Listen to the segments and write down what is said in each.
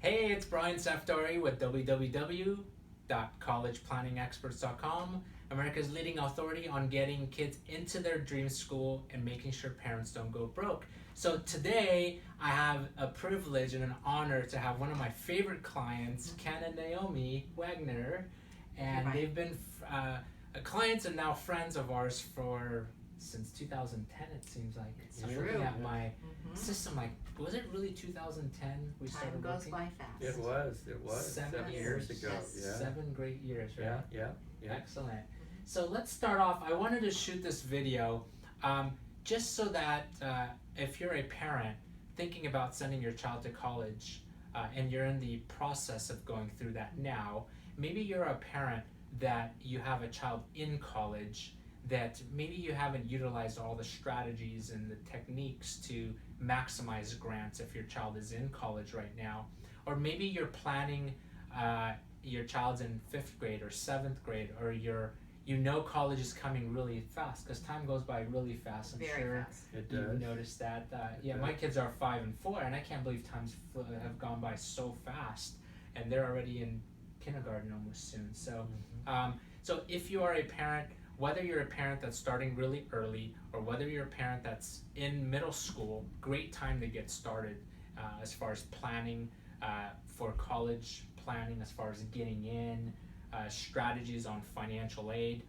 Hey, it's Brian Safdari with www.collegeplanningexperts.com, America's leading authority on getting kids into their dream school and making sure parents don't go broke. So today, I have a privilege and an honor to have one of my favorite clients, Ken and Naomi Wagner, and they've been clients and now friends of ours since 2010. It seems like. I'm looking at my system. Like, was it really 2010 we started Time goes working? by fast. It was. 7 years ago. Yes. Yeah. 7 great years, right? Yeah. Excellent. So let's start off. I wanted to shoot this video just so that if you're a parent thinking about sending your child to college and you're in the process of going through that now, maybe you're a parent that you have a child in college that maybe you haven't utilized all the strategies and the techniques to maximize grants if your child is in college right now. Or maybe you're planning your child's in 5th grade or 7th grade, or college is coming really fast because time goes by really fast. I'm Very sure fast. It you've does. noticed that. It My does. kids are 5 and 4, and I can't believe times have gone by so fast, and they're already in kindergarten almost soon. So, so if you are a parent, whether you're a parent that's starting really early or whether you're a parent that's in middle school, great time to get started as far as planning for college planning, as far as getting in, strategies on financial aid.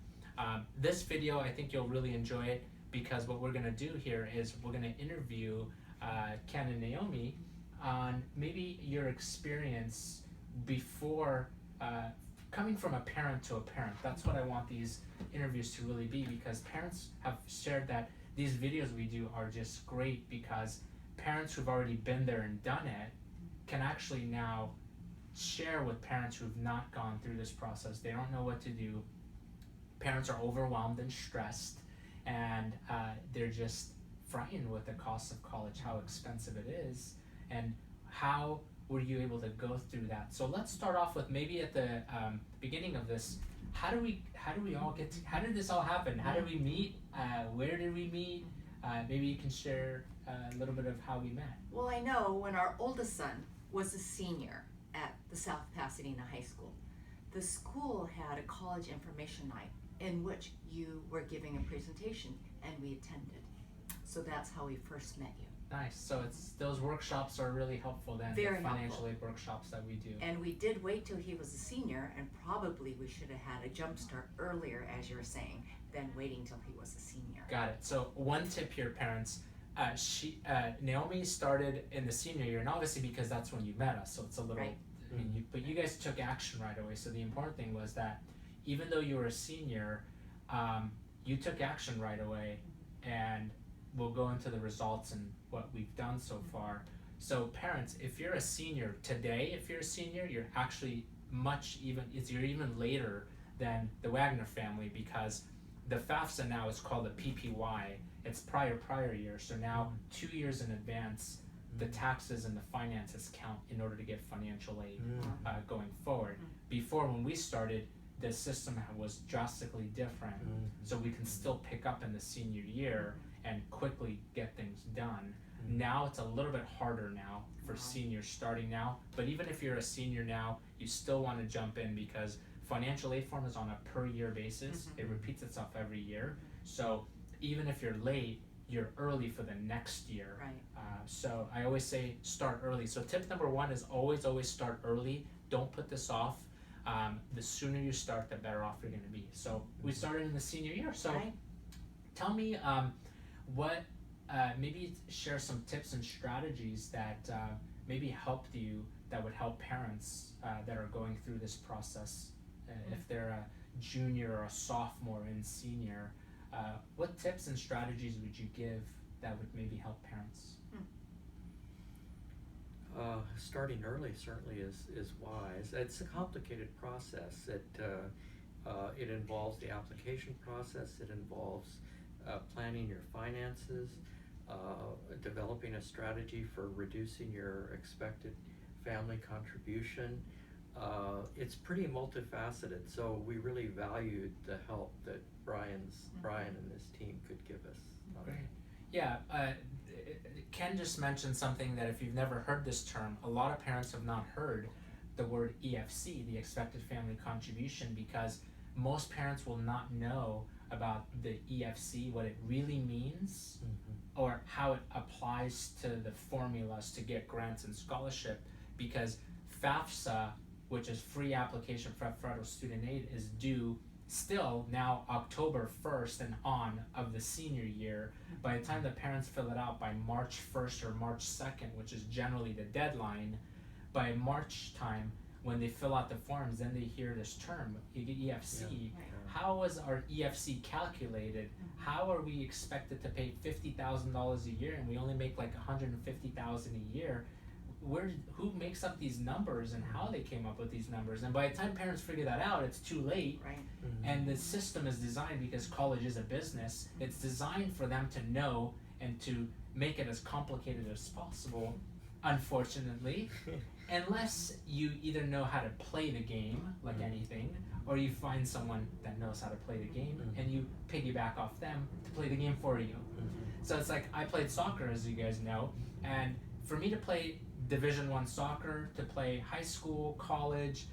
This video, I think you'll really enjoy it because what we're gonna do here is we're gonna interview Ken and Naomi on maybe your experience before coming from a parent to a parent. That's what I want these interviews to really be, because parents have shared that these videos we do are just great because parents who've already been there and done it can actually now share with parents who've not gone through this process. They don't know what to do. Parents are overwhelmed and stressed, and they're just frightened with the cost of college, how expensive it is, and how were you able to go through that? So let's start off with maybe at the beginning of this. How did how did this all happen? How did we meet? Where did we meet? Maybe you can share a little bit of how we met. Well, I know when our oldest son was a senior at the South Pasadena High School, the school had a college information night in which you were giving a presentation, and we attended. So that's how we first met you. Nice. So those workshops are really helpful then. Very the financial helpful. aid workshops that we do. And we did wait till he was a senior, and probably we should have had a jump start earlier, as you're saying, than waiting till he was a senior. Got it. So one tip here, parents. Naomi started in the senior year, and obviously because that's when you met us, so it's a little. Right. I mean, but you guys took action right away. So the important thing was that even though you were a senior, you took action right away, and we'll go into the results and what we've done so far. So parents, if you're a senior today, you're actually you're even later than the Wagner family, because the FAFSA now is called a PPY. It's prior year. So now 2 years in advance, the taxes and the finances count in order to get financial aid going forward. Before, when we started, the system was drastically different. So we can still pick up in the senior year and quickly get things done. Now it's a little bit harder now for seniors starting now, but even if you're a senior now, you still want to jump in because financial aid form is on a per year basis. It repeats itself every year. So even if you're late, you're early for the next year. Right. So I always say start early. So tip number 1 is always start early. Don't put this off. The sooner you start, the better off you're going to be. So we started in the senior year. So Right. tell me what maybe share some tips and strategies that maybe helped you, that would help parents that are going through this process if they're a junior or a sophomore in senior. What tips and strategies would you give that would maybe help parents? Starting early certainly is wise. It's a complicated process. It involves the application process. It involves planning your finances, developing a strategy for reducing your expected family contribution. It's pretty multifaceted, so we really valued the help that Brian and his team could give us. Great. Yeah, Ken just mentioned something that if you've never heard this term, a lot of parents have not heard the word EFC, the expected family contribution, because most parents will not know about the EFC, what it really means, or how it applies to the formulas to get grants and scholarship, because FAFSA, which is free application for federal student aid, is due still now October 1st and on of the senior year. By the time the parents fill it out by March 1st or March 2nd, which is generally the deadline, by March time, when they fill out the forms, then they hear this term, EFC. Right. How is our EFC calculated? How are we expected to pay $50,000 a year and we only make like $150,000 a year? Who makes up these numbers and how they came up with these numbers? And by the time parents figure that out, it's too late. Right. And the system is designed, because college is a business, it's designed for them to know and to make it as complicated as possible, unfortunately. Unless you either know how to play the game, like anything, or you find someone that knows how to play the game and you piggyback off them to play the game for you. So it's like, I played soccer, as you guys know, and for me to play Division I soccer, to play high school, college,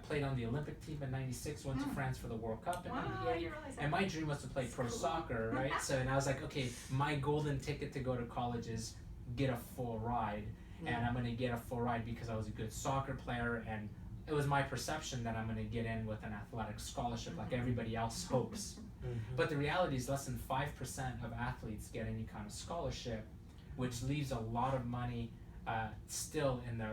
played on the Olympic team in '96, went to France for the World Cup in '98, and my dream was to play pro soccer, right? So, and I was like, okay, my golden ticket to go to college is get a full ride, and I'm gonna get a full ride because I was a good soccer player, and it was my perception that I'm gonna get in with an athletic scholarship like everybody else hopes. But the reality is less than 5% of athletes get any kind of scholarship, which leaves a lot of money still in the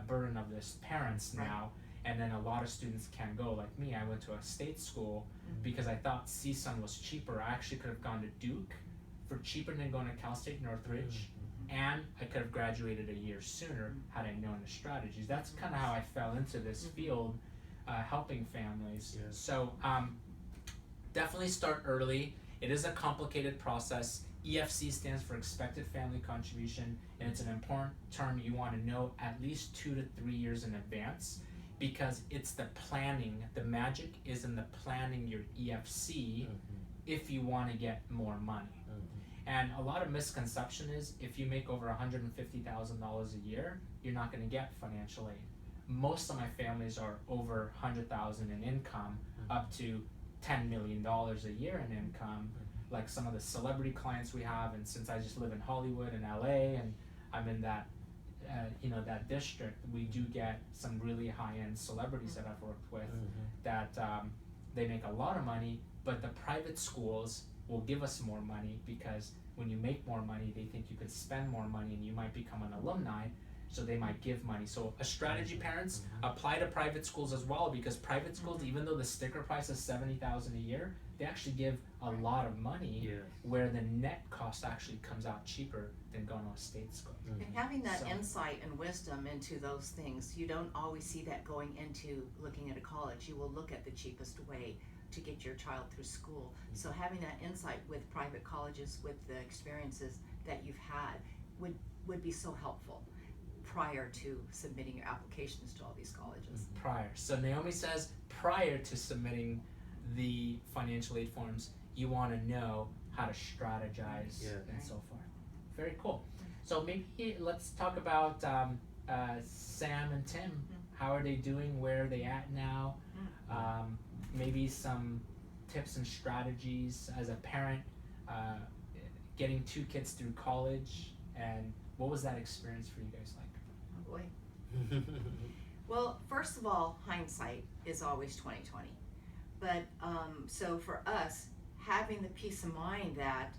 burden of the parents now, and then a lot of students can't go. Like me, I went to a state school because I thought CSUN was cheaper. I actually could have gone to Duke for cheaper than going to Cal State Northridge, and I could have graduated a year sooner had I known the strategies. That's kind of how I fell into this field, helping families. So definitely start early. It is a complicated process. EFC stands for expected family contribution, and it's an important term you want to know at least 2 to 3 years in advance, because it's the planning. The magic is in the planning your EFC if you want to get more money. And a lot of misconception is if you make over $150,000 a year, you're not going to get financial aid. Most of my families are over $100,000 in income, up to $10 million a year in income. Like some of the celebrity clients we have, and since I just live in Hollywood and LA, and I'm in that, that district, we do get some really high-end celebrities that I've worked with that they make a lot of money, but the private schools will give us more money because when you make more money, they think you could spend more money and you might become an alumni, so they might give money. So a strategy, parents, apply to private schools as well, because private schools, even though the sticker price is $70,000 a year, they actually give a lot of money, where the net cost actually comes out cheaper than going to a state school. And having that insight and wisdom into those things, you don't always see that going into looking at a college. You will look at the cheapest way to get your child through school. So having that insight with private colleges, with the experiences that you've had, would be so helpful prior to submitting your applications to all these colleges. Prior. So Naomi says prior to submitting the financial aid forms, you want to know how to strategize and so forth. Very cool. So maybe let's talk about Sam and Tim. How are they doing? Where are they at now? Maybe some tips and strategies as a parent, getting 2 kids through college, and what was that experience for you guys like? Oh boy. Well, first of all, hindsight is always 20/20. But so for us, having the peace of mind that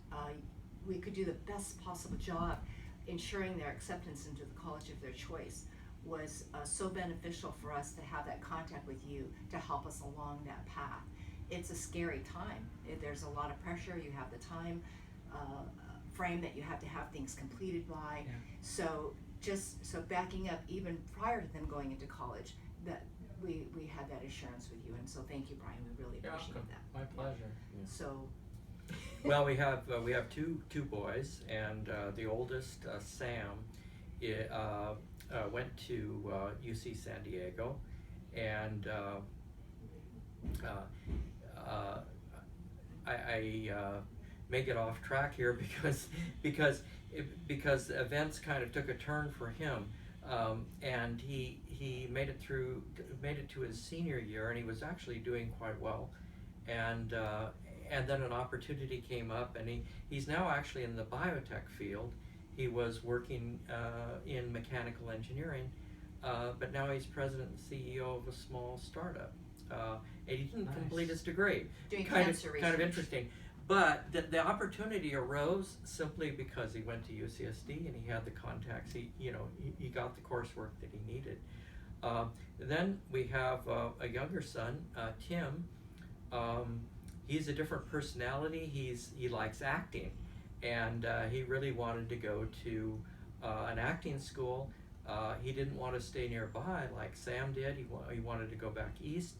we could do the best possible job ensuring their acceptance into the college of their choice was so beneficial for us to have that contact with you to help us along that path. It's a scary time. There's a lot of pressure. You have the time frame that you have to have things completed by. So backing up even prior to them going into college, that we had that assurance with you, and so thank you, Brian. We really appreciate that. My pleasure. So. Well, we have two boys, and the oldest, Sam, went to UC San Diego, and I may get off track here because events kind of took a turn for him, and he made it to his senior year, and he was actually doing quite well, and then an opportunity came up, and he's now actually in the biotech field. He was working in mechanical engineering, but now he's president and CEO of a small startup. And he didn't complete his degree. Doing kind cancer of research. interesting. But the opportunity arose simply because he went to UCSD and he had the contacts. He got the coursework that he needed. Then we have a younger son, Tim. He's a different personality. He likes acting, and he really wanted to go to an acting school. He didn't want to stay nearby like Sam did. He wanted to go back east.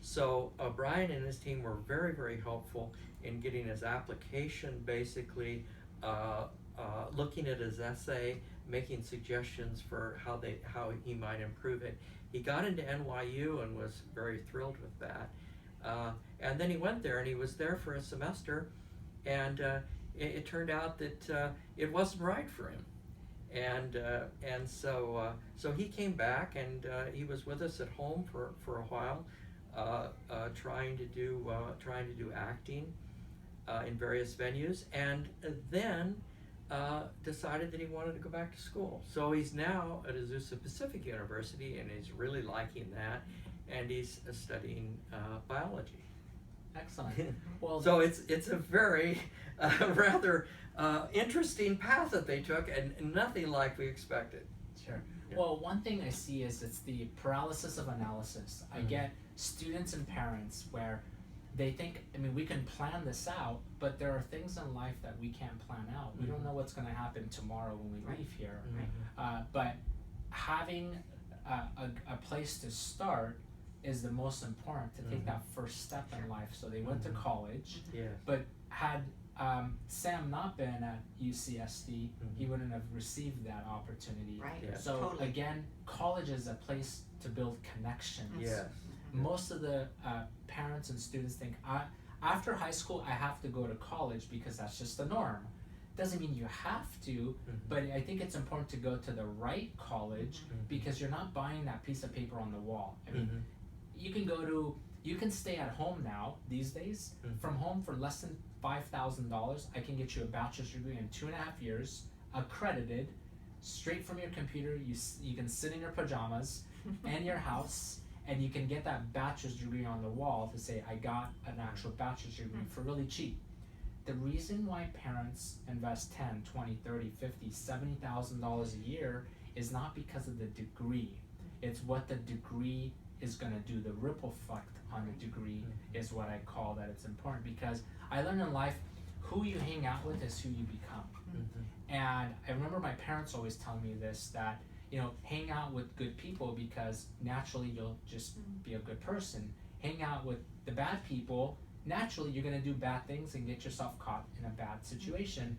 So Brian and his team were very, very helpful in getting his application, basically looking at his essay, making suggestions for how he might improve it. He got into NYU and was very thrilled with that. And then he went there, and he was there for a semester, and it turned out that it wasn't right for him. And so he came back, and he was with us at home for a while, trying to do acting in various venues, and then decided that he wanted to go back to school. So he's now at Azusa Pacific University, and he's really liking that, and he's studying biology. Excellent. Well, so it's a very rather interesting path that they took, and nothing like we expected. Sure. Yeah. Well, one thing I see is it's the paralysis of analysis. I get students and parents where they think, we can plan this out, but there are things in life that we can't plan out. We don't know what's going to happen tomorrow when we leave here. But having a place to start is the most important, to take that first step in life. So they went to college, but had Sam not been at UCSD, he wouldn't have received that opportunity. Right. Yeah. So Totally. again, college is a place to build connections. Yes. Most of the parents and students think, after high school I have to go to college because that's just the norm. Doesn't mean you have to, but I think it's important to go to the right college because you're not buying that piece of paper on the wall. You can stay at home now these days. From home for less than $5,000, I can get you a bachelor's degree in 2.5 years, accredited, straight from your computer. You can sit in your pajamas and your house, and you can get that bachelor's degree on the wall to say, I got an actual bachelor's degree for really cheap. The reason why parents invest $10, $20, $30, $50, $70,000 a year is not because of the degree. It's what the degree is going to do. The ripple effect on the degree is what I call that. It's important because I learned in life, who you hang out with is who you become. And I remember my parents always telling me this, that hang out with good people because naturally you'll just be a good person. Hang out with the bad people, naturally you're going to do bad things and get yourself caught in a bad situation.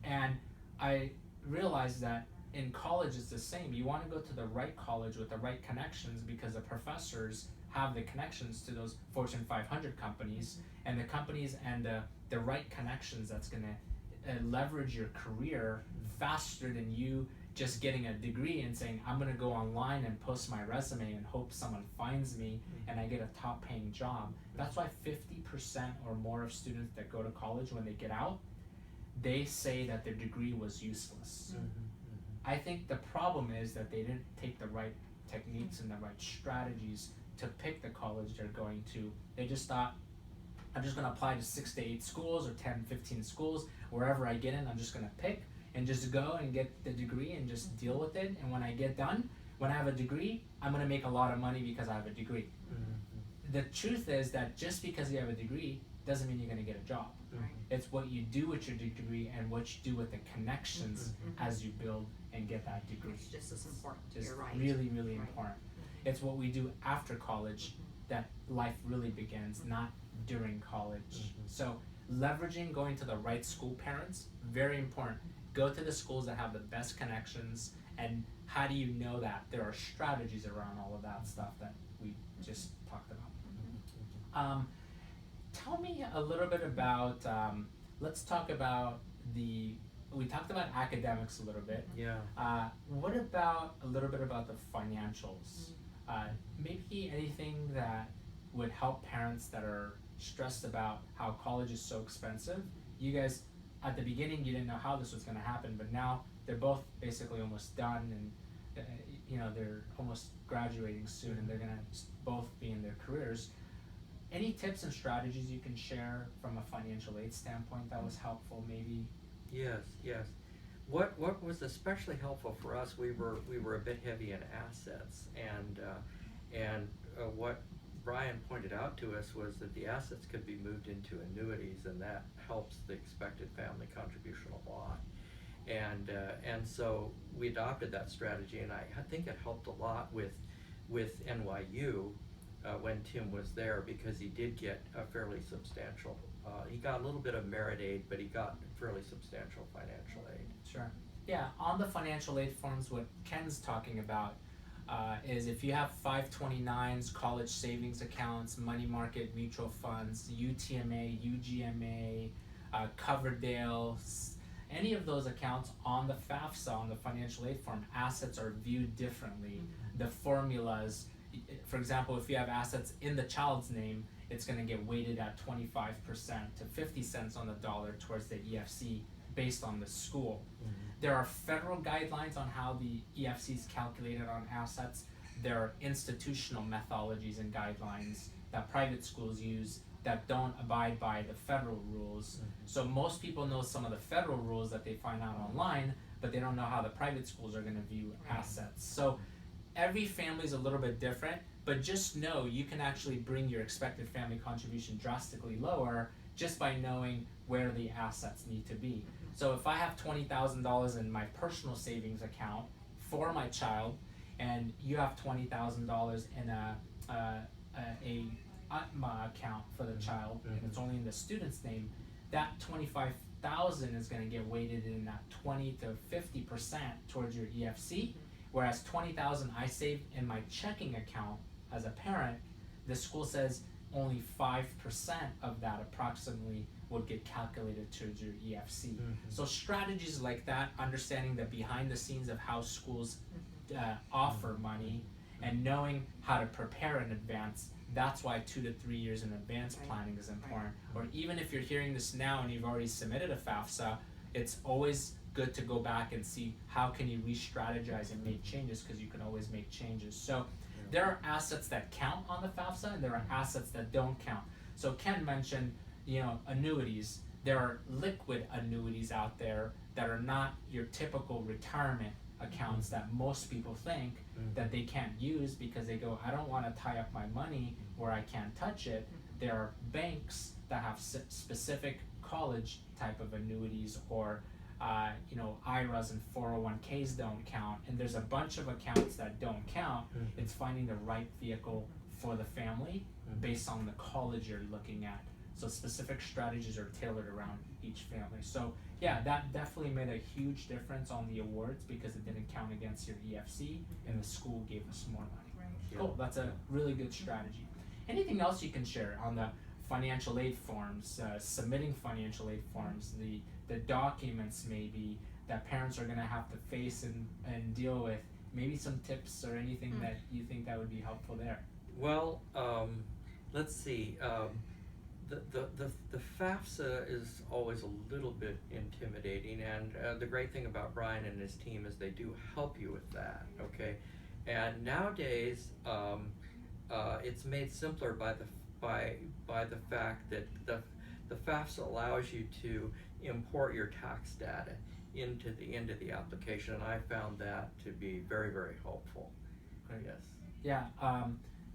And I realized that in college it's the same. You want to go to the right college with the right connections because the professors have the connections to those Fortune 500 companies, and the companies and the right connections that's going to leverage your career faster than you just getting a degree and saying, I'm going to go online and post my resume and hope someone finds me and I get a top paying job. That's why 50% or more of students that go to college, when they get out, they say that their degree was useless. I think the problem is that they didn't take the right techniques and the right strategies to pick the college they're going to. They just thought, I'm just going to apply to 6 to 8 schools or 10, 15 schools. Wherever I get in, I'm just going to pick and just go and get the degree and just deal with it. And when I get done, when I have a degree, I'm going to make a lot of money because I have a degree. The truth is that just because you have a degree doesn't mean you're going to get a job. It's what you do with your degree and what you do with the connections as you build and get that degree. It's just as important. Just You're right. really, really important. It's what we do after college that life really begins, not during college. So leveraging going to the right school, parents, very important. Go to the schools that have the best connections, and how do you know that? There are strategies around all of that stuff that we just talked about. Tell me a little bit about let's talk about we talked about academics a little bit. Yeah. What about a little bit about the financials? Maybe anything that would help parents that are stressed about how college is so expensive. You guys, at the beginning, you didn't know how this was going to happen, but now they're both basically almost done, and they're almost graduating soon, and they're going to both be in their careers. Any tips and strategies you can share from a financial aid standpoint that was helpful, maybe? Yes. What was especially helpful for us, we were a bit heavy in assets, and what Brian pointed out to us was that the assets could be moved into annuities, and that helps the expected family contribution a lot. And so we adopted that strategy, and I think it helped a lot with NYU when Tim was there, because he did get a fairly substantial. He got a little bit of merit aid, but he got fairly substantial financial aid. Sure. Yeah, on the financial aid forms, what Ken's talking about is if you have 529s, college savings accounts, money market mutual funds, UTMA, UGMA, Coverdale, any of those accounts on the FAFSA, on the financial aid form, assets are viewed differently. The formulas, for example, if you have assets in the child's name, it's going to get weighted at 25% to 50 cents on the dollar towards the EFC based on the school. There are federal guidelines on how the EFC is calculated on assets. There are institutional methodologies and guidelines that private schools use that don't abide by the federal rules. So most people know some of the federal rules that they find out online, but they don't know how the private schools are going to view assets. So every family is a little bit different, but just know you can actually bring your expected family contribution drastically lower just by knowing where the assets need to be. So if I have $20,000 in my personal savings account for my child, and you have $20,000 in a UTMA account for the child, and it's only in the student's name, that $25,000 is going to get weighted in that 20 to 50% towards your EFC. Whereas $20,000 I saved in my checking account as a parent, the school says only 5% of that approximately would get calculated towards your EFC. So strategies like that, understanding the behind the scenes of how schools offer money, and knowing how to prepare in advance, that's why 2 to 3 years in advance planning is important. Or even if you're hearing this now and you've already submitted a FAFSA, it's always good to go back and see how can you re-strategize and make changes, because you can always make changes. So there are assets that count on the FAFSA, and there are assets that don't count. So Ken mentioned, annuities. There are liquid annuities out there that are not your typical retirement accounts that most people think that they can't use because they go, I don't want to tie up my money where I can't touch it. There are banks that have specific college type of annuities, or IRAs and 401ks don't count, and there's a bunch of accounts that don't count. It's finding the right vehicle for the family based on the college you're looking at. So specific strategies are tailored around each family. So yeah, that definitely made a huge difference on the awards, because it didn't count against your EFC, and the school gave us more money. Cool, that's a really good strategy. Anything else you can share on the financial aid forms, submitting financial aid forms, the documents maybe that parents are going to have to face and deal with? Maybe some tips or anything that you think that would be helpful there? Well, let's see. The FAFSA is always a little bit intimidating, and the great thing about Brian and his team is they do help you with that, okay? And nowadays, it's made simpler by the fact that the FAFSA allows you to import your tax data into the application, and I found that to be very, very helpful. Great. Yes. Yeah,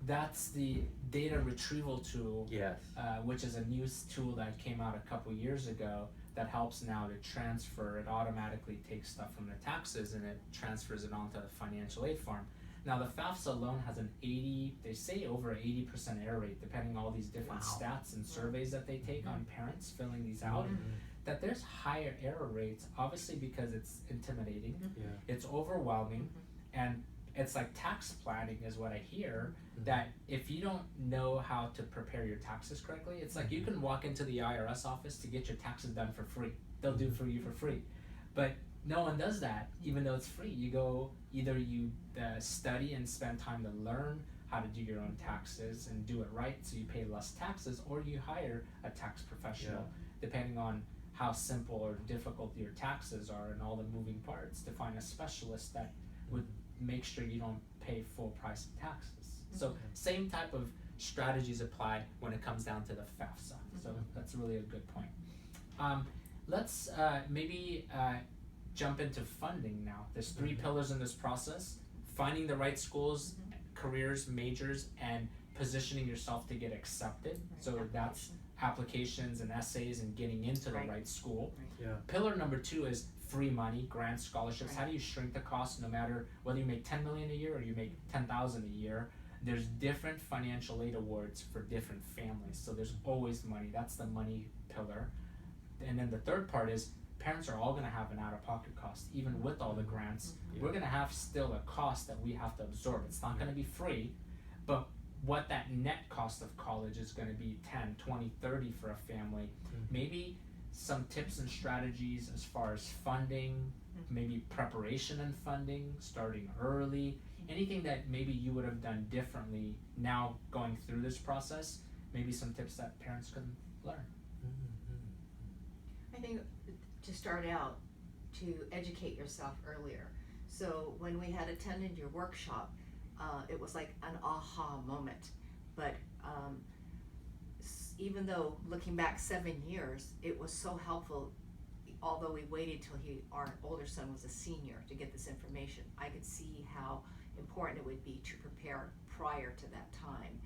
that's the data retrieval tool, Yes. which is a new tool that came out a couple years ago that helps now to transfer. It automatically takes stuff from the taxes and it transfers it onto the financial aid form. Now the FAFSA alone has they say over 80% error rate, depending on all these different stats and surveys that they take on parents filling these out, that there's higher error rates, obviously because it's intimidating, it's overwhelming, and it's like tax planning is what I hear, that if you don't know how to prepare your taxes correctly, it's like you can walk into the IRS office to get your taxes done for free. They'll do it for you for free. But no one does that, even though it's free. You go, either you study and spend time to learn how to do your own taxes and do it right so you pay less taxes, or you hire a tax professional, depending on how simple or difficult your taxes are and all the moving parts, to find a specialist that would make sure you don't pay full price of taxes. So same type of strategies apply when it comes down to the FAFSA. So that's really a good point. Let's maybe jump into funding now. There's 3 pillars in this process: finding the right schools, careers, majors, and positioning yourself to get accepted. So that's applications and essays and getting into the right school. Pillar number 2 is free money, grants, scholarships. How do you shrink the cost, no matter whether you make 10 million a year or you make 10,000 a year? There's different financial aid awards for different families, so there's always money. That's the money pillar. And then the third part is parents are all going to have an out-of-pocket cost, even with all the grants. We're going to have still a cost that we have to absorb. It's not going to be free, but what that net cost of college is going to be 10, 20, 30 for a family. Maybe some tips and strategies as far as funding, maybe preparation and funding, starting early, anything that maybe you would have done differently now going through this process, maybe some tips that parents can learn. I think to start out, to educate yourself earlier. So when we had attended your workshop, it was like an aha moment. But even though looking back 7 years, it was so helpful. Although we waited till our older son was a senior to get this information, I could see how important it would be to prepare prior to that time.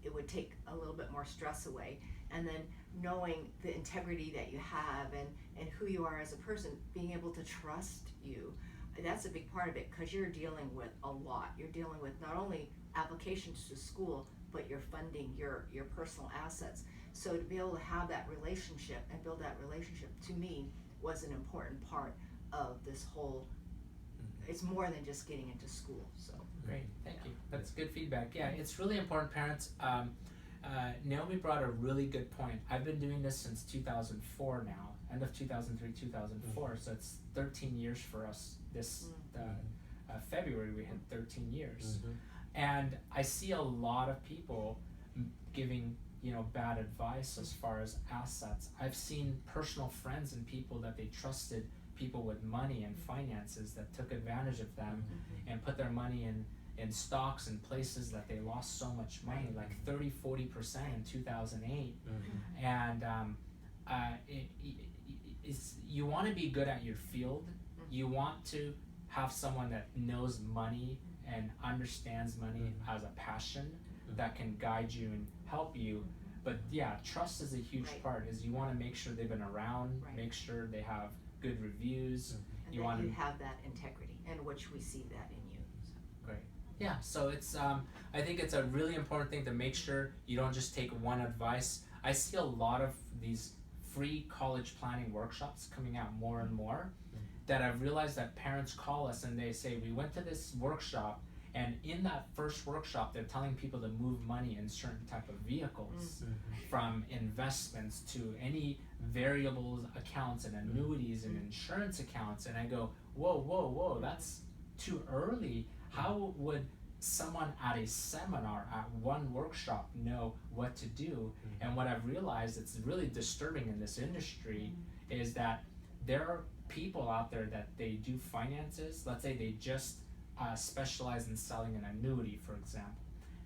It would take a little bit more stress away, and then knowing the integrity that you have and who you are as a person, being able to trust you, that's a big part of it, because you're dealing with a lot. You're dealing with not only applications to school, but you're funding your personal assets. So to be able to have that relationship and build that relationship, to me, was an important part of this whole, it's more than just getting into school. So great, thank you. That's good feedback. Yeah, it's really important, parents. Naomi brought a really good point. I've been doing this since 2004 now, end of 2003, 2004, so it's 13 years for us. This February we hit 13 years. And I see a lot of people giving bad advice as far as assets. I've seen personal friends and people that they trusted, people with money and finances, that took advantage of them and put their money in stocks and places that they lost so much money, like 30-40% in 2008. And you want to be good at your field. You want to have someone that knows money and understands money as a passion that can guide you and help you. But yeah, trust is a huge part. Is you want to make sure they've been around, make sure they have good reviews. And you have that integrity, and which we see that in you. So. Great. Yeah, so it's I think it's a really important thing to make sure you don't just take one advice. I see a lot of these free college planning workshops coming out more and more, that I've realized that parents call us and they say, we went to this workshop, and in that first workshop they're telling people to move money in certain type of vehicles, from investments to any variables accounts and annuities and insurance accounts, and I go, whoa, that's too early. How would someone at a seminar, at one workshop, know what to do? And what I've realized, it's really disturbing in this industry, is that there are people out there that they do finances. Let's say they just specialize in selling an annuity, for example.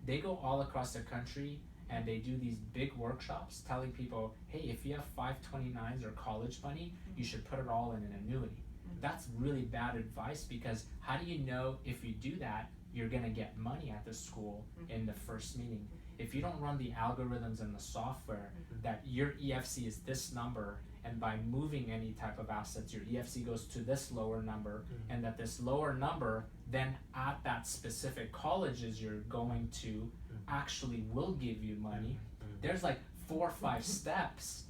They go all across the country and they do these big workshops telling people, hey, if you have 529s or college money, you should put it all in an annuity. That's really bad advice, because how do you know if you do that you're going to get money at the school in the first meeting? If you don't run the algorithms and the software that your EFC is this number, and by moving any type of assets your EFC goes to this lower number, and that this lower number then at that specific colleges you're going to actually will give you money. There's like 4 or 5 steps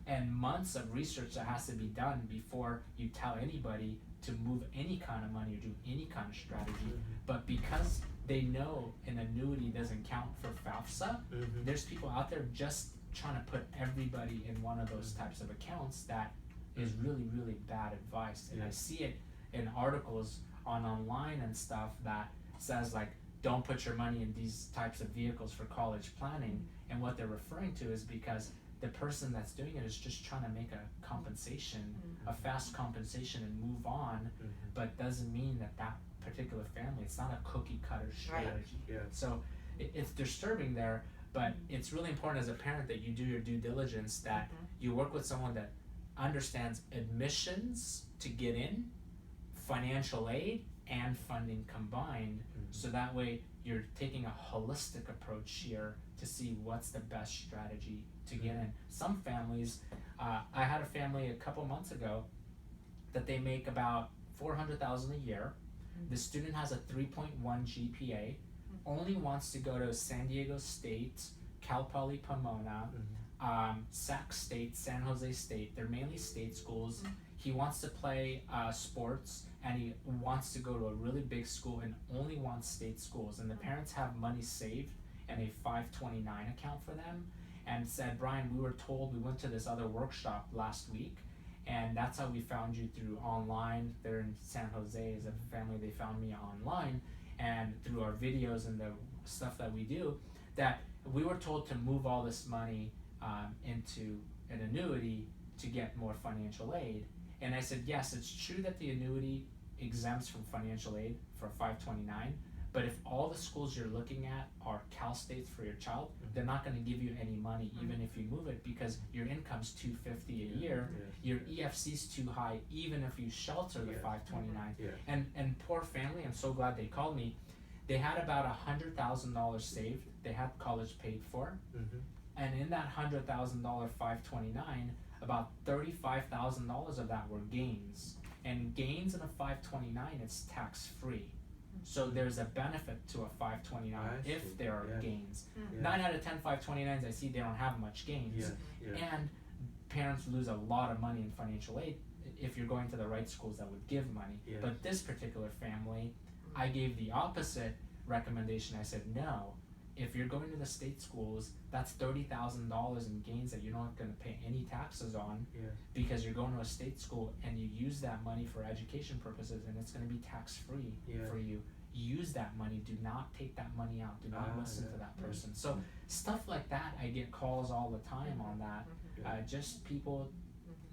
and months of research that has to be done before you tell anybody to move any kind of money or do any kind of strategy. But because they know an annuity doesn't count for FAFSA, there's people out there just trying to put everybody in one of those types of accounts. That is really, really bad advice. And I see it in articles online and stuff that says like, don't put your money in these types of vehicles for college planning. And what they're referring to is because the person that's doing it is just trying to make a compensation, a fast compensation, and move on, but doesn't mean that that particular family, it's not a cookie cutter strategy. So it's disturbing there, but it's really important as a parent that you do your due diligence, that you work with someone that understands admissions to get in, financial aid, and funding combined, so that way you're taking a holistic approach here to see what's the best strategy to get in. Some families, I had a family a couple months ago that they make about $400,000 a year. The student has a 3.1 GPA, only wants to go to San Diego State, Cal Poly Pomona, Sac State, San Jose State. They're mainly state schools. He wants to play sports, and he wants to go to a really big school and only wants state schools. And the parents have money saved in a 529 account for them, and said, Brian, we were told, we went to this other workshop last week, and that's how we found you, through online. They're in San Jose as a family. They found me online, and through our videos and the stuff that we do, that we were told to move all this money into an annuity to get more financial aid. And I said, yes, it's true that the annuity exempts from financial aid for 529, but if all the schools you're looking at are Cal States for your child, they're not going to give you any money even if you move it, because your income's $250 a year, your EFC's too high even if you shelter the 529. And poor family, I'm so glad they called me. They had about $100,000 saved. They had college paid for, and in that $100,000 529, about $35,000 of that were gains. And gains in a 529, it's tax free. So there's a benefit to a 529 if there are gains. 9 out of 10 529s I see, they don't have much gains. And parents lose a lot of money in financial aid if you're going to the right schools that would give money. But this particular family, I gave the opposite recommendation. I said, no, if you're going to the state schools, that's $30,000 in gains that you're not going to pay any taxes on, because you're going to a state school, and you use that money for education purposes, and it's going to be tax free for you. Use that money. Do not take that money out. Do not listen to that person. So stuff like that, I get calls all the time on that. Just people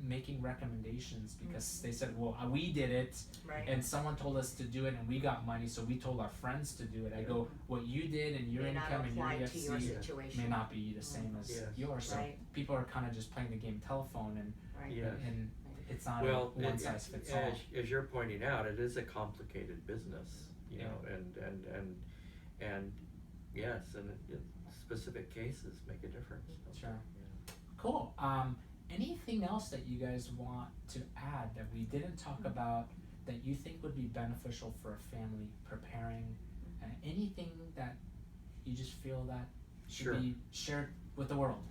making recommendations because they said, well, we did it, and someone told us to do it, and we got money, so we told our friends to do it. I go, what you did and your income and your EFC may not be the same as yours. So people are kind of just playing the game telephone, and it's not a one size fits all. As you're pointing out, it is a complicated business, you know, and yes, and specific cases make a difference. Sure. Cool. Anything else that you guys want to add that we didn't talk about that you think would be beneficial for a family preparing? Anything that you just feel that should be shared with the world?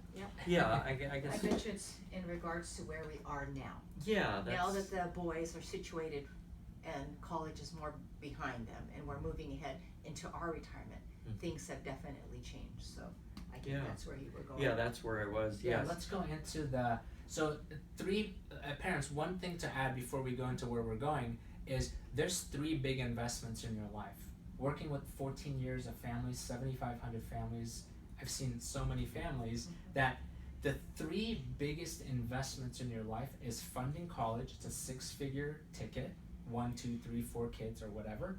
I guess. I mentioned in regards to where we are now. That's... Now that the boys are situated and college is more behind them, and we're moving ahead into our retirement, things have definitely changed. So I think that's where you were going. That's where I was. Let's go into the, so three parents, one thing to add before we go into where we're going is there's 3 big investments in your life. Working with 14 years of families, 7,500 families, I've seen so many families that the 3 biggest investments in your life is funding college. It's a 6-figure ticket, 1, 2, 3, 4 kids or whatever.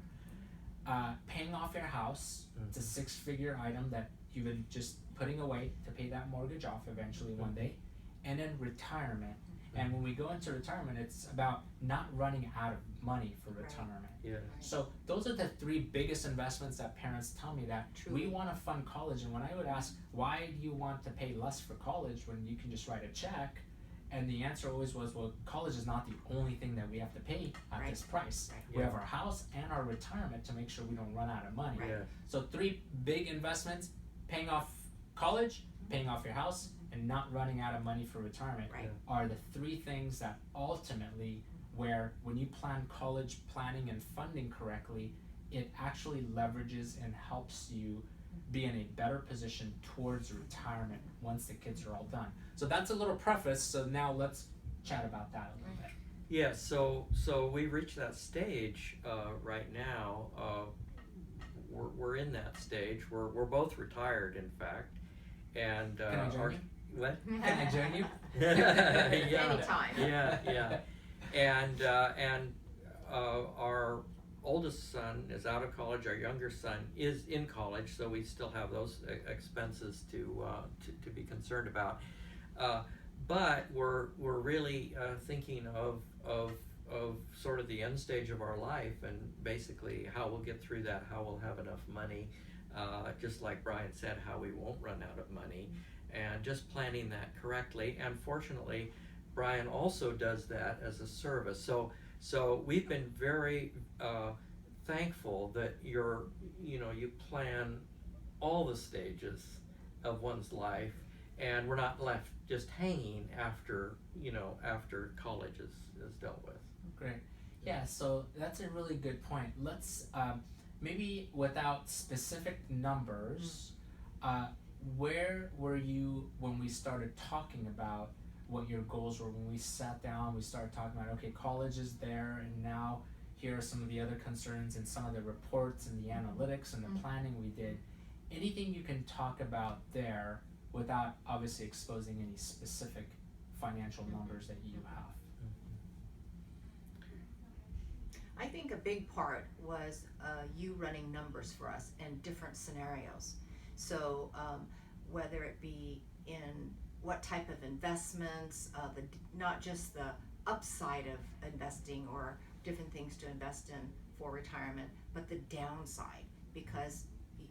Paying off your house, it's a 6-figure item that you've been just putting away to pay that mortgage off eventually one day. And then retirement. And when we go into retirement, it's about not running out of money for retirement. So those are the 3 biggest investments that parents tell me that we want to fund college. And when I would ask, why do you want to pay less for college when you can just write a check? And the answer always was, well, college is not the only thing that we have to pay at this price. We have our house and our retirement to make sure we don't run out of money. So 3 big investments: paying off college, paying off your house, and not running out of money for retirement Right. are the three things that ultimately, where when you plan college planning and funding correctly, it actually leverages and helps you be in a better position towards retirement once the kids are all done. So that's a little preface, so now let's chat about that a little bit. Yeah, so we've reached that stage right now. We're in that stage. We're both retired, in fact, and Can I join you? What? Can I join you? Yeah, Anytime. yeah, and our oldest son is out of college. Our younger son is in college, so we still have those expenses to be concerned about. But we're really thinking of sort of the end stage of our life, and basically how we'll get through that, how we'll have enough money, just like Brian said, how we won't run out of money, and just planning that correctly. And fortunately, Brian also does that as a service. So we've been very thankful that you plan all the stages of one's life, and we're not left just hanging after college is dealt with. Great. Yeah, so that's a really good point. Let's maybe without specific numbers, where were you when we started talking about what your goals were? When we sat down, we started talking about, okay, college is there, and now here are some of the other concerns and some of the reports and the analytics and the planning we did. Anything you can talk about there without obviously exposing any specific financial numbers that you have? I think a big part was you running numbers for us in different scenarios. So whether it be in what type of investments, not just the upside of investing or different things to invest in for retirement, but the downside, because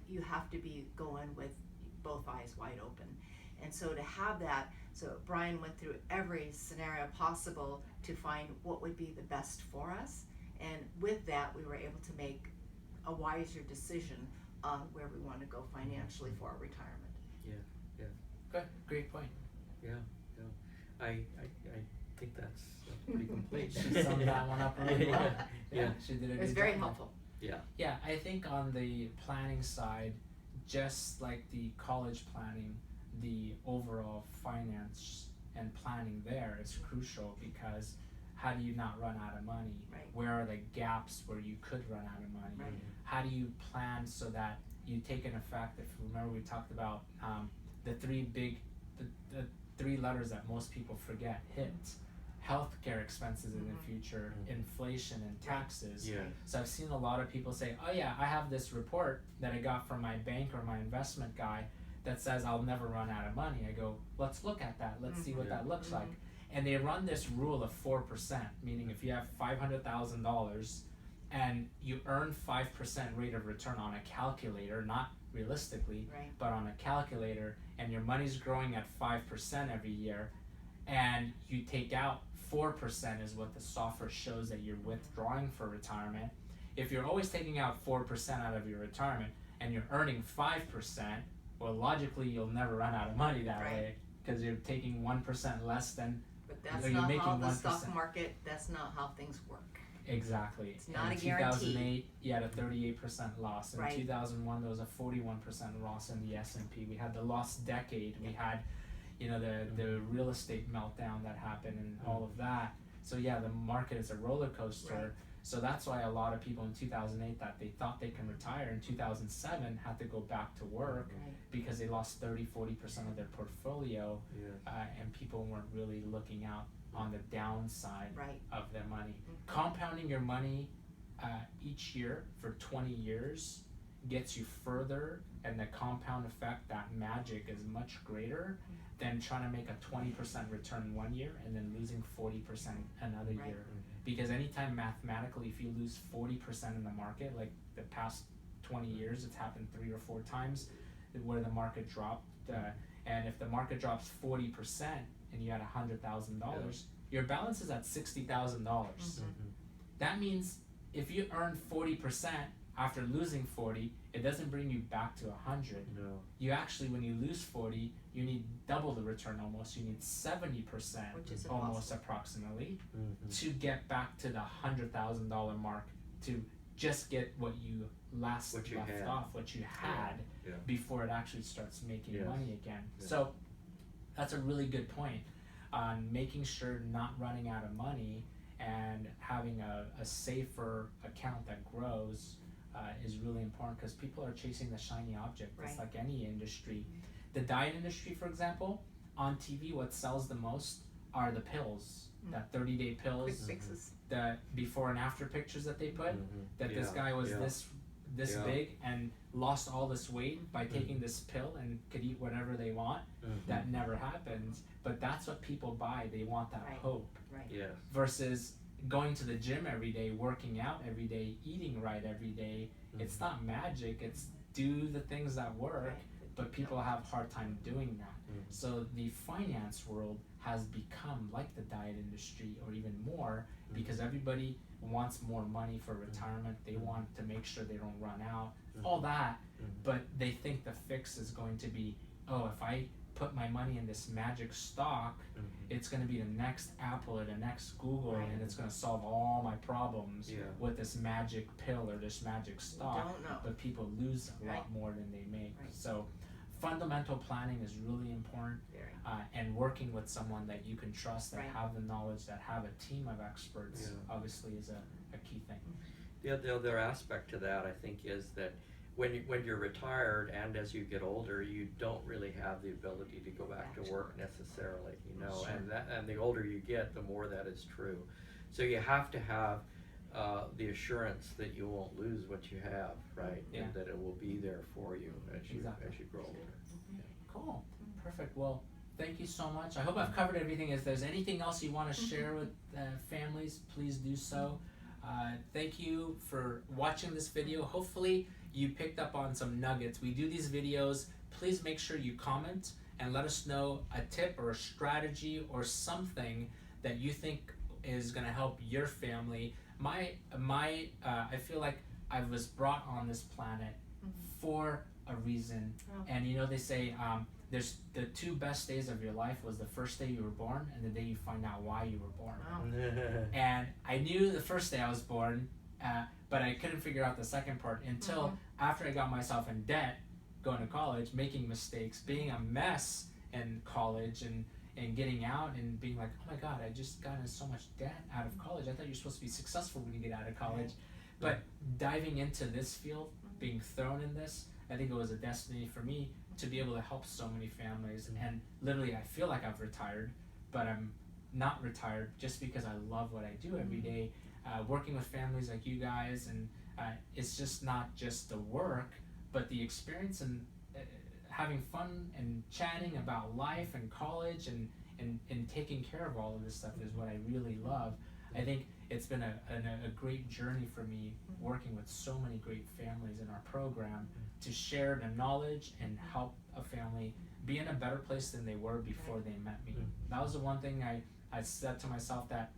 you have to be going with both eyes wide open. And so to have that, so Brian went through every scenario possible to find what would be the best for us. And with that, we were able to make a wiser decision on where we want to go financially for our retirement. Good, great point. Yeah. I think that's pretty complete. She summed that one up really well. Yeah. She did a It was good very job. helpful. Yeah, I think on the planning side, just like the college planning, the overall finance and planning there is crucial, because how do you not run out of money? Right. Where are the gaps where you could run out of money? Right. How do you plan so that you take an effect? If you remember, we talked about the three letters that most people forget: HIT, healthcare expenses in the future, inflation, and taxes. Yeah. So I've seen a lot of people say, oh yeah, I have this report that I got from my bank or my investment guy that says I'll never run out of money. I go, let's look at that. Let's see what that looks like. And they run this rule of 4%, meaning if you have $500,000 and you earn 5% rate of return on a calculator, not realistically, Right. but on a calculator, and your money's growing at 5% every year, and you take out 4% is what the software shows that you're withdrawing for retirement. If you're always taking out 4% out of your retirement and you're earning 5%, well, logically you'll never run out of money that Right. way, because you're taking 1% less than. But that's So you're not making how the 1%. stock market, that's not how things work. Exactly. It's not in a guarantee. 2008, you had a 38% loss. In Right. 2001, there was a 41% loss in the S&P. We had the lost decade. We had, the real estate meltdown that happened and all of that. So yeah, the market is a roller coaster. Right. So that's why a lot of people in 2008 that they thought they can retire in 2007 had to go back to work Right. because they lost 30-40% of their portfolio, and people weren't really looking out on the downside Right. of their money. Compounding your money each year for 20 years gets you further, and the compound effect, that magic, is much greater than trying to make a 20% return one year and then losing 40% another Right. year. Because anytime mathematically, if you lose 40% in the market, like the past 20 years, it's happened 3 or 4 times where the market dropped, and if the market drops 40% and you had $100,000, your balance is at $60,000. That means if you earn 40% after losing 40, it doesn't bring you back to 100. No. You actually, when you lose 40, you need double the return almost. You need 70%, Which is almost impossible. approximately, Mm-hmm. to get back to the $100,000 mark, to just get what you left had. off, what you had Yeah. before it actually starts making Yes. money again. Yeah. So that's a really good point on making sure not running out of money and having a safer account that grows is really important, because people are chasing the shiny object. It's Right. like any industry. The diet industry, for example, on TV, what sells the most are the pills, that 30-day pills, Quick fixes. the before and after pictures that they put, Mhm. that this Yeah, guy was yeah. this Yeah. big and lost all this weight by taking this pill and could eat whatever they want. Mhm. That never happens, but that's what people buy. They want that Right. hope, Right. Yes. versus going to the gym every day, working out every day, eating right every day. It's not magic, it's do the things that work, Right. but people have a hard time doing that. Mhm. So the finance world has become like the diet industry, or even more, because everybody wants more money for retirement. They want to make sure they don't run out, all that, but they think the fix is going to be, oh, if I put my money in this magic stock, Mhm. it's going to be the next Apple or the next Google, Right. and it's going to solve all my problems Yeah. with this magic pill or this magic stock. Don't know. But people lose a lot Right. more than they make. Right. So fundamental planning is really important, Very. and working with someone that you can trust, that Right. have the knowledge, that have a team of experts, Yeah. obviously is a key thing. The other aspect to that, I think, is that when you're retired and as you get older, you don't really have the ability to go back to work necessarily, you know, Sure. and the older you get, the more that is true. So you have to have the assurance that you won't lose what you have, right? Yeah. And that it will be there for you Exactly. as you grow older. Cool. Perfect. Well, thank you so much. I hope I've covered everything. If there's anything else you want to share with families, please do so. Thank you for watching this video. Hopefully you picked up on some nuggets. We do these videos. Please make sure you comment and let us know a tip or a strategy or something that you think is going to help your family. I feel like I was brought on this planet for a reason. Oh. And you know, they say there's the two best days of your life was the first day you were born and the day you find out why you were born. Wow. And I knew the first day I was born, but I couldn't figure out the second part until after I got myself in debt, going to college, making mistakes, being a mess in college, and getting out and being like, oh my God, I just got in so much debt out of college. I thought you're supposed to be successful when you get out of college. But diving into this field, being thrown in this, I think it was a destiny for me to be able to help so many families. And literally, I feel like I've retired, but I'm not retired just because I love what I do every day. Working with families like you guys, and it's just not just the work, but the experience and having fun and chatting about life and college and taking care of all of this stuff is what I really love. I think it's been a great journey for me working with so many great families in our program to share the knowledge and help a family be in a better place than they were before they met me. That was the one thing I said to myself, that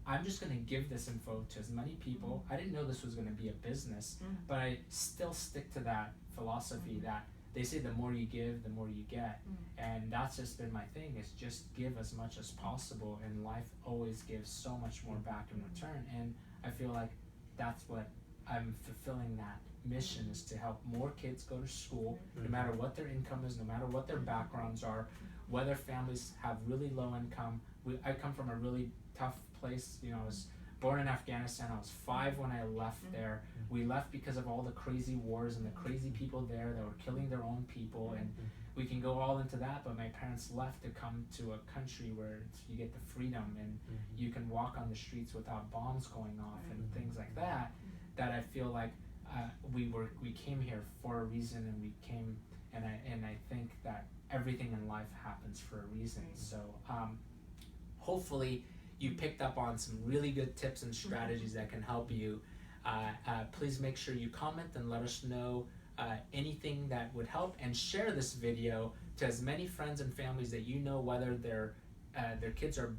I'm just going to give this info to as many people. I didn't know this was going to be a business, but I still stick to that philosophy that they say the more you give, the more you get. And that's just been my thing, is just give as much as possible, and life always gives so much more back in return. And I feel like that's what I'm fulfilling, that mission, is to help more kids go to school, no matter what their income is, no matter what their backgrounds are, whether families have really low income. I come from a really tough place. You know, I was born in Afghanistan. I was 5 when I left there. We left because of all the crazy wars and the crazy people there that were killing their own people, and we can go all into that, but my parents left to come to a country where you get the freedom and you can walk on the streets without bombs going off and things like that, that I feel like we came here for a reason, and we came, and I think that everything in life happens for a reason. So hopefully you picked up on some really good tips and strategies that can help you. Please make sure you comment and let us know anything that would help, and share this video to as many friends and families that you know, whether their kids are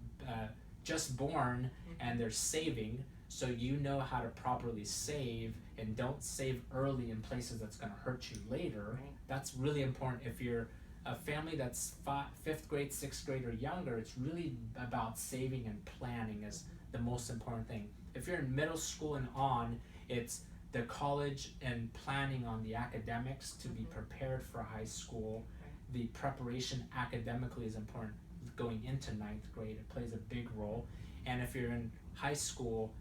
just born and they're saving, so you know how to properly save and don't save early in places that's going to hurt you later. Right. That's really important. If you're a family that's 5th grade, 6th grade or younger, it's really about saving and planning is the most important thing. If you're in middle school and on, it's the college and planning on the academics to be prepared for high school. The preparation academically is important. Going into 9th grade, it plays a big role. And if you're in high school,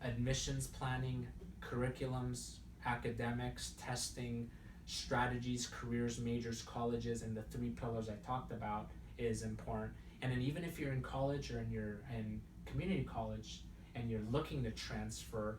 admissions planning, curriculums, academics, testing, strategies, careers, majors, colleges, and the 3 pillars I talked about is important. And then even if you're in college or in community college and you're looking to transfer,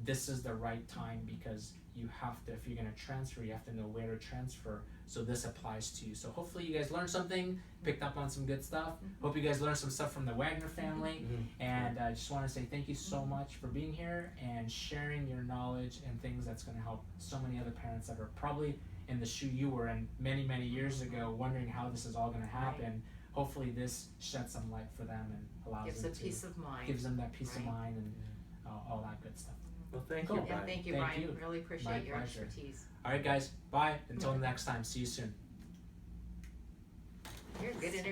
this is the right time, because you have to, if you're going to transfer, you have to know where to transfer. So this applies to you. So hopefully you guys learned something, picked up on some good stuff. Hope you guys learned some stuff from the Wagner family. And I just want to say thank you so much for being here and sharing your knowledge and things that's going to help so many other parents that are probably in the shoe you were in many, many years ago, wondering how this is all going to happen. Right. Hopefully this sheds some light for them and allows Gives them a to, peace of mind. gives them that peace of Right. mind and all that good stuff. Well, thank Cool. you, Yeah, Brian. thank you, Thank Brian. you. Really appreciate My your pleasure. expertise. All right, guys. Bye. Until next time. See you soon. You're good at